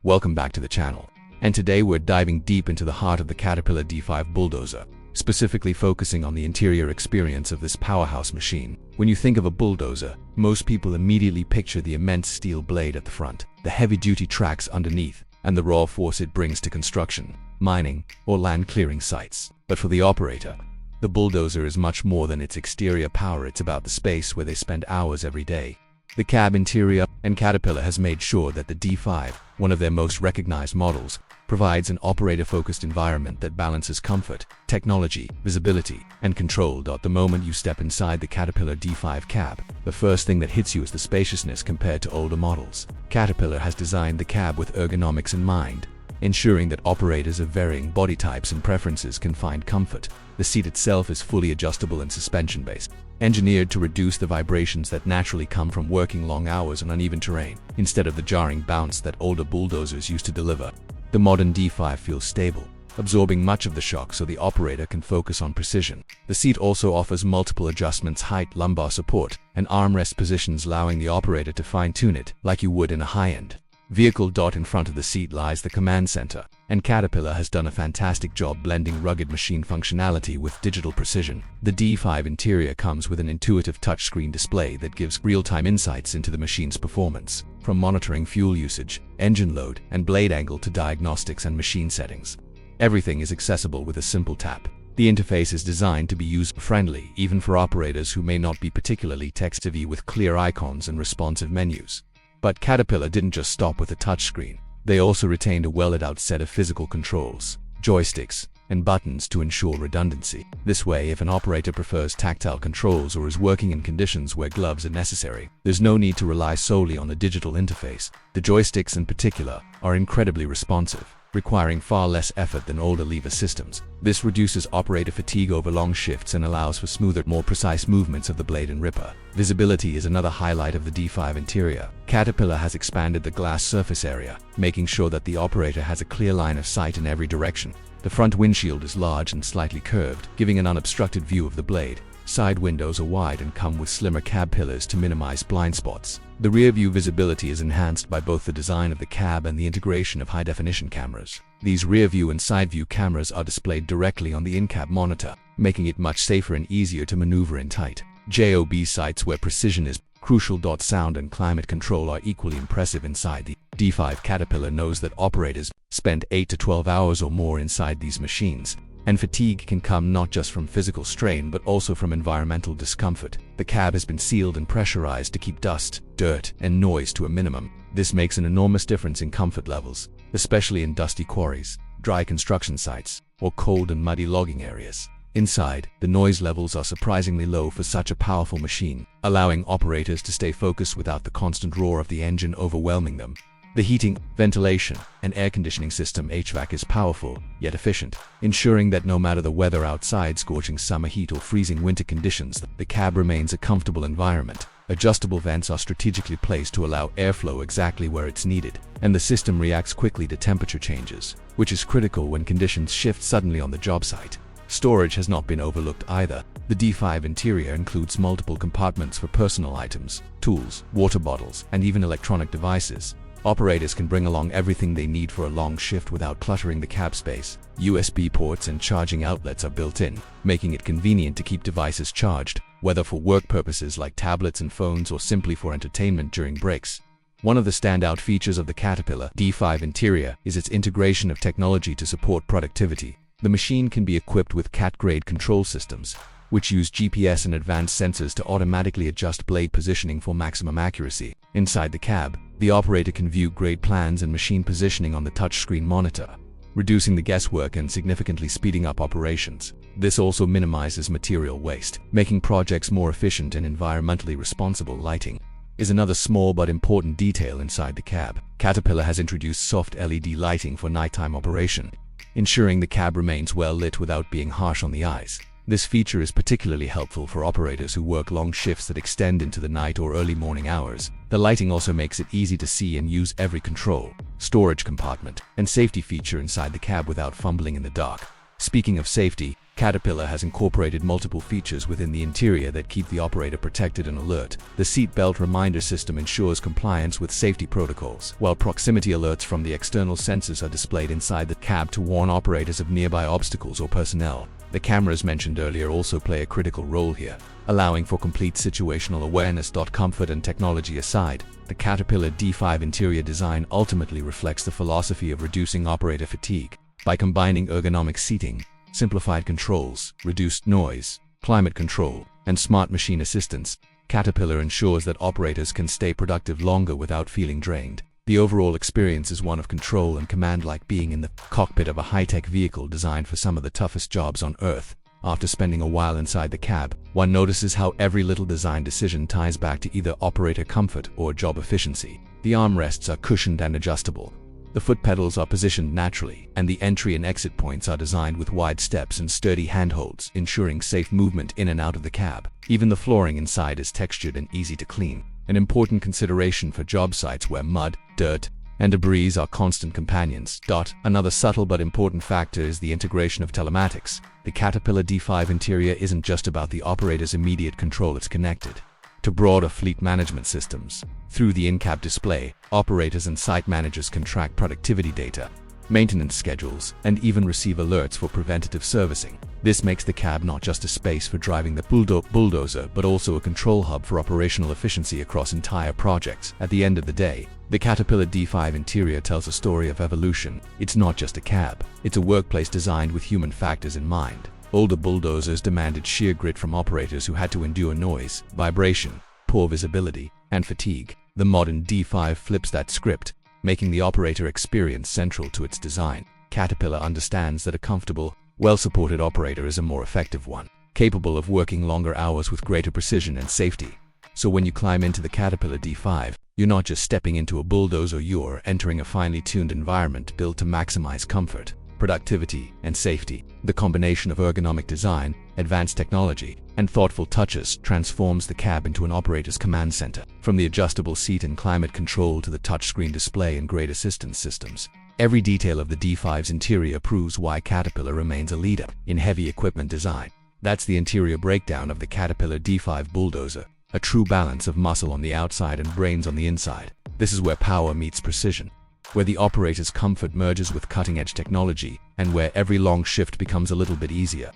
Welcome back to the channel. And today we're diving deep into the heart of the Caterpillar D5 Bulldozer, specifically focusing on the interior experience of this powerhouse machine. When you think of a bulldozer, most people immediately picture the immense steel blade at the front, the heavy-duty tracks underneath, and the raw force it brings to construction, mining, or land clearing sites. But for the operator, the bulldozer is much more than its exterior power. It's about the space where they spend hours every day. The cab interior and Caterpillar has made sure that the D5, one of their most recognized models, provides an operator-focused environment that balances comfort, technology, visibility, and control. The moment you step inside the Caterpillar D5 cab, the first thing that hits you is the spaciousness compared to older models. Caterpillar has designed the cab with ergonomics in mind, ensuring that operators of varying body types and preferences can find comfort. The seat itself is fully adjustable and suspension-based, engineered to reduce the vibrations that naturally come from working long hours on uneven terrain, instead of the jarring bounce that older bulldozers used to deliver. The modern D5 feels stable, absorbing much of the shock so the operator can focus on precision. The seat also offers multiple adjustments: height, lumbar support, and armrest positions, allowing the operator to fine-tune it like you would in a high-end vehicle. In front of the seat lies the command center, and Caterpillar has done a fantastic job blending rugged machine functionality with digital precision. The D5 interior comes with an intuitive touchscreen display that gives real-time insights into the machine's performance, from monitoring fuel usage, engine load, and blade angle to diagnostics and machine settings. Everything is accessible with a simple tap. The interface is designed to be user-friendly, even for operators who may not be particularly tech-savvy, with clear icons and responsive menus. But Caterpillar didn't just stop with a touchscreen. They also retained a well-laid-out set of physical controls, joysticks, and buttons to ensure redundancy. This way, if an operator prefers tactile controls or is working in conditions where gloves are necessary, there's no need to rely solely on the digital interface. The joysticks in particular are incredibly responsive, requiring far less effort than older lever systems. This reduces operator fatigue over long shifts and allows for smoother, more precise movements of the blade and ripper. Visibility is another highlight of the D5 interior. Caterpillar has expanded the glass surface area, making sure that the operator has a clear line of sight in every direction. The front windshield is large and slightly curved, giving an unobstructed view of the blade. Side windows are wide and come with slimmer cab pillars to minimize blind spots. The rear-view visibility is enhanced by both the design of the cab and the integration of high-definition cameras. These rear-view and side-view cameras are displayed directly on the in-cab monitor, making it much safer and easier to maneuver in tight job sites where precision is crucial. Sound and climate control are equally impressive inside the D5. Caterpillar knows that operators spend 8 to 12 hours or more inside these machines, and fatigue can come not just from physical strain but also from environmental discomfort. The cab has been sealed and pressurized to keep dust, dirt, and noise to a minimum. This makes an enormous difference in comfort levels, especially in dusty quarries, dry construction sites, or cold and muddy logging areas. Inside, the noise levels are surprisingly low for such a powerful machine, allowing operators to stay focused without the constant roar of the engine overwhelming them. The heating, ventilation, and air conditioning system (HVAC) is powerful, yet efficient, ensuring that no matter the weather outside, scorching summer heat or freezing winter conditions, the cab remains a comfortable environment. Adjustable vents are strategically placed to allow airflow exactly where it's needed, and the system reacts quickly to temperature changes, which is critical when conditions shift suddenly on the job site. Storage has not been overlooked either. The D5 interior includes multiple compartments for personal items, tools, water bottles, and even electronic devices. Operators can bring along everything they need for a long shift without cluttering the cab space. USB ports and charging outlets are built in, making it convenient to keep devices charged, whether for work purposes like tablets and phones or simply for entertainment during breaks. One of the standout features of the Caterpillar D5 interior is its integration of technology to support productivity. The machine can be equipped with CAT-grade control systems, which use GPS and advanced sensors to automatically adjust blade positioning for maximum accuracy. Inside the cab, the operator can view grade plans and machine positioning on the touchscreen monitor, reducing the guesswork and significantly speeding up operations. This also minimizes material waste, making projects more efficient and environmentally responsible. Lighting is another small but important detail inside the cab. Caterpillar has introduced soft LED lighting for nighttime operation, ensuring the cab remains well lit without being harsh on the eyes. This feature is particularly helpful for operators who work long shifts that extend into the night or early morning hours. The lighting also makes it easy to see and use every control, storage compartment, and safety feature inside the cab without fumbling in the dark. Speaking of safety, Caterpillar has incorporated multiple features within the interior that keep the operator protected and alert. The seat belt reminder system ensures compliance with safety protocols, while proximity alerts from the external sensors are displayed inside the cab to warn operators of nearby obstacles or personnel. The cameras mentioned earlier also play a critical role here, allowing for complete situational awareness. Comfort and technology aside, the Caterpillar D5 interior design ultimately reflects the philosophy of reducing operator fatigue. By combining ergonomic seating, simplified controls, reduced noise, climate control, and smart machine assistance, Caterpillar ensures that operators can stay productive longer without feeling drained. The overall experience is one of control and command, like being in the cockpit of a high-tech vehicle designed for some of the toughest jobs on Earth. After spending a while inside the cab, one notices how every little design decision ties back to either operator comfort or job efficiency. The armrests are cushioned and adjustable. The foot pedals are positioned naturally, and the entry and exit points are designed with wide steps and sturdy handholds, ensuring safe movement in and out of the cab. Even the flooring inside is textured and easy to clean, an important consideration for job sites where mud, dirt, and debris are constant companions. Another subtle but important factor is the integration of telematics. The Caterpillar D5 interior isn't just about the operator's immediate control, it's connected to broader fleet management systems. Through the in-cab display, operators and site managers can track productivity data, maintenance schedules, and even receive alerts for preventative servicing. This makes the cab not just a space for driving the bulldozer, but also a control hub for operational efficiency across entire projects. At the end of the day, the Caterpillar D5 interior tells a story of evolution. It's not just a cab, it's a workplace designed with human factors in mind. Older bulldozers demanded sheer grit from operators who had to endure noise, vibration, poor visibility, and fatigue. The modern D5 flips that script, making the operator experience central to its design. Caterpillar understands that a comfortable, well-supported operator is a more effective one, capable of working longer hours with greater precision and safety. So when you climb into the Caterpillar D5, you're not just stepping into a bulldozer, you're entering a finely tuned environment built to maximize comfort, productivity, and safety. The combination of ergonomic design, advanced technology, and thoughtful touches transforms the cab into an operator's command center. From the adjustable seat and climate control to the touchscreen display and great assistance systems, every detail of the D5's interior proves why Caterpillar remains a leader in heavy equipment design. That's the interior breakdown of the Caterpillar D5 Bulldozer, a true balance of muscle on the outside and brains on the inside. This is where power meets precision, where the operator's comfort merges with cutting-edge technology, and where every long shift becomes a little bit easier.